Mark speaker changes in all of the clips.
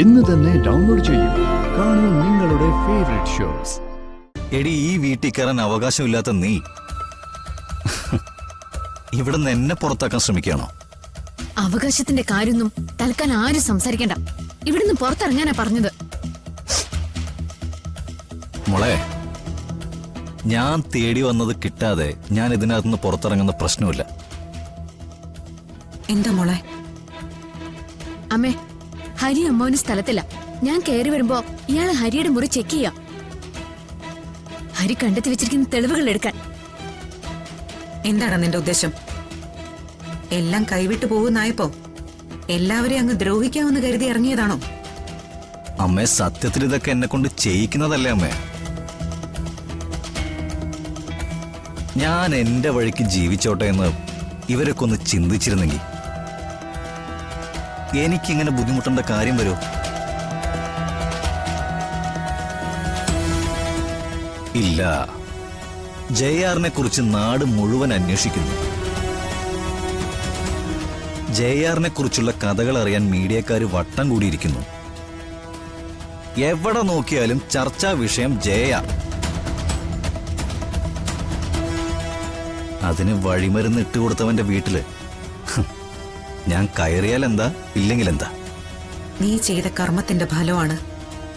Speaker 1: ഇന്ന് തന്നെ ഡൗൺലോഡ് ചെയ്യൂ. കാണൂ നിങ്ങളുടെ ഫേവറേറ്റ് ഷോസ്.
Speaker 2: എടി, ഈ വീട്ടിൽ കയറാൻ അവകാശമില്ലാത്ത നീ ഇവിടെ നിന്ന് എന്നെ പുറത്താക്കാൻ ശ്രമിക്കുകയാണോ?
Speaker 3: അവകാശത്തിന്റെ കാര്യമൊന്നും തൽക്കാലം ആരും സംസാരിക്കണ്ട. ഇവിടുന്ന് പുറത്തിറങ്ങാനാ പറഞ്ഞത്.
Speaker 2: മോളെ, ഞാൻ തേടി വന്നത് കിട്ടാതെ ഞാൻ ഇതിനകത്തുനിന്ന് പുറത്തിറങ്ങുന്ന പ്രശ്നമില്ല.
Speaker 4: എന്താ മോളെ?
Speaker 3: അമ്മേ, ഹരി അമ്മാവന് സ്ഥലത്തില്ല. ഞാൻ കയറി വരുമ്പോ ഇയാള് ഹരിയുടെ മുറി ചെക്ക് ചെയ്യാം. ഹരി കണ്ടെത്തി വെച്ചിരിക്കുന്ന തെളിവുകൾ എടുക്കാൻ.
Speaker 4: എന്താണ് നിന്റെ ഉദ്ദേശം? എല്ലാം കൈവിട്ടു പോകുന്നായപ്പോ എല്ലാവരെയും അങ്ങ് ദ്രോഹിക്കാമെന്ന് കരുതി ഇറങ്ങിയതാണോ?
Speaker 2: അമ്മേ, സത്യത്തിൽ ഇതൊക്കെ എന്നെ കൊണ്ട് ചെയ്യിക്കുന്നതല്ലേ അമ്മേ? ഞാൻ എന്റെ വഴിക്ക് ജീവിച്ചോട്ടെ എന്ന് ഇവരൊക്കെ ഒന്ന് ചിന്തിച്ചിരുന്നെങ്കിൽ എനിക്കിങ്ങനെ ബുദ്ധിമുട്ടേണ്ട കാര്യം വരുമോ? ഇല്ല. ജെആറിനെ കുറിച്ച് നാട് മുഴുവൻ അന്വേഷിക്കുന്നു. ജെആറിനെ കുറിച്ചുള്ള കഥകൾ അറിയാൻ മീഡിയക്കാര് വട്ടം കൂടിയിരിക്കുന്നു. എവിടെ നോക്കിയാലും ചർച്ചാ വിഷയം ജെആർ. അതിന് വഴിമരുന്ന് ഇട്ടുകൊടുത്തവന്റെ വീട്ടില് ഞാൻ കയറിയാൽ എന്താ, ഇല്ലെങ്കിൽ എന്താ?
Speaker 4: നീ ചെയ്ത കർമ്മത്തിന്റെ ഫലമാണ്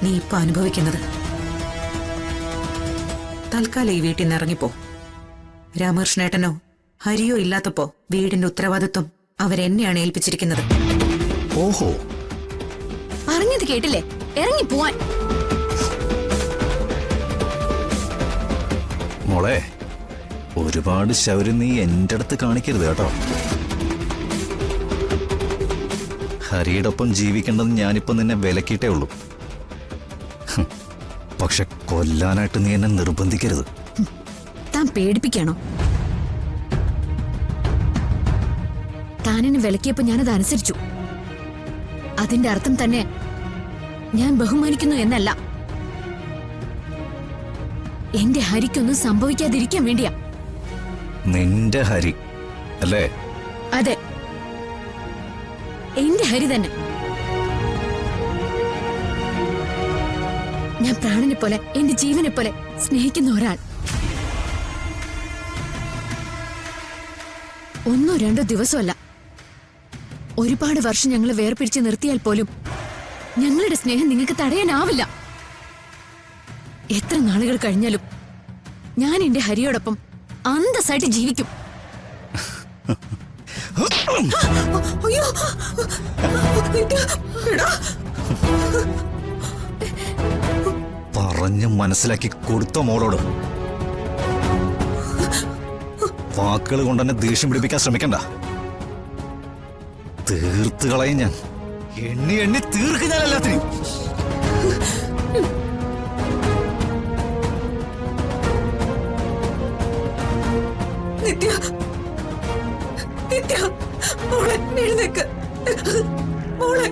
Speaker 4: നീ ഇപ്പൊ അനുഭവിക്കുന്നത്. തൽക്കാലം ഈ വീട്ടിൽ നിന്ന് ഇറങ്ങിപ്പോ. രാമകൃഷ്ണേട്ടനോ ഹരിയോ ഇല്ലാത്തപ്പോ വീടിന്റെ ഉത്തരവാദിത്വം അവരെന്നെയാണ് ഏൽപ്പിച്ചിരിക്കുന്നത്.
Speaker 2: ഓഹോ,
Speaker 3: പറഞ്ഞത് കേട്ടില്ലേ? ഇറങ്ങി പോവാൻ.
Speaker 2: മോളെ, ഒരുപാട് ശൗര്യം നീ എന്റെ അടുത്ത് കാണിക്കരുത് കേട്ടോ. ഹരിയുടെ ഒപ്പം ജീവിക്കേണ്ടെന്ന് ഞാനിപ്പോ നിന്നെ വിലക്കിയിട്ടേ ഉള്ളൂ. പക്ഷെ കൊല്ലാനായിട്ട് നീ എന്നെ നിർബന്ധിക്കരുത്.
Speaker 3: താൻ പേടിപ്പിക്കാണോ? താനെന്നെ വിലക്കിയപ്പോ ഞാനത് അനുസരിച്ചു. അതിന്റെ അർത്ഥം തന്നെ ഞാൻ ബഹുമാനിക്കുന്നു എന്നല്ല. എന്റെ ഹരിക്കൊന്നും സംഭവിക്കാതിരിക്കാൻ വേണ്ടിയാ.
Speaker 2: നിന്റെ ഹരി അല്ലേ?
Speaker 3: അതെ, എന്റെ ഹരി തന്നെ. ഞാൻ പ്രാണനെ പോലെ, എന്റെ ജീവനെ പോലെ സ്നേഹിക്കുന്ന ഒരാൾ. ഒന്നോ രണ്ടോ ദിവസമല്ല, ഒരുപാട് വർഷം ഞങ്ങൾ വേർപിരിച്ച് നിർത്തിയാൽ പോലും ഞങ്ങളുടെ സ്നേഹം നിങ്ങൾക്ക് തടയാനാവില്ല. എത്ര നാളുകൾ കഴിഞ്ഞാലും ഞാൻ എന്റെ ഹരിയോടൊപ്പം അന്തസ്സായിട്ട് ജീവിക്കും.
Speaker 2: പറഞ്ഞ് മനസ്സിലാക്കി കൊടുത്ത മോളോട് വാക്കുകൾ കൊണ്ട് തന്നെ ദേഷ്യം പിടിപ്പിക്കാൻ ശ്രമിക്കണ്ട. തീർത്ത് കളയും ഞാൻ. എണ്ണി എണ്ണി തീർക്ക് ഞാൻ എല്ലാത്തിനും.
Speaker 4: നിത്യ, നിത്യ, മോളെ എഴുന്നേക്ക്. മോളെ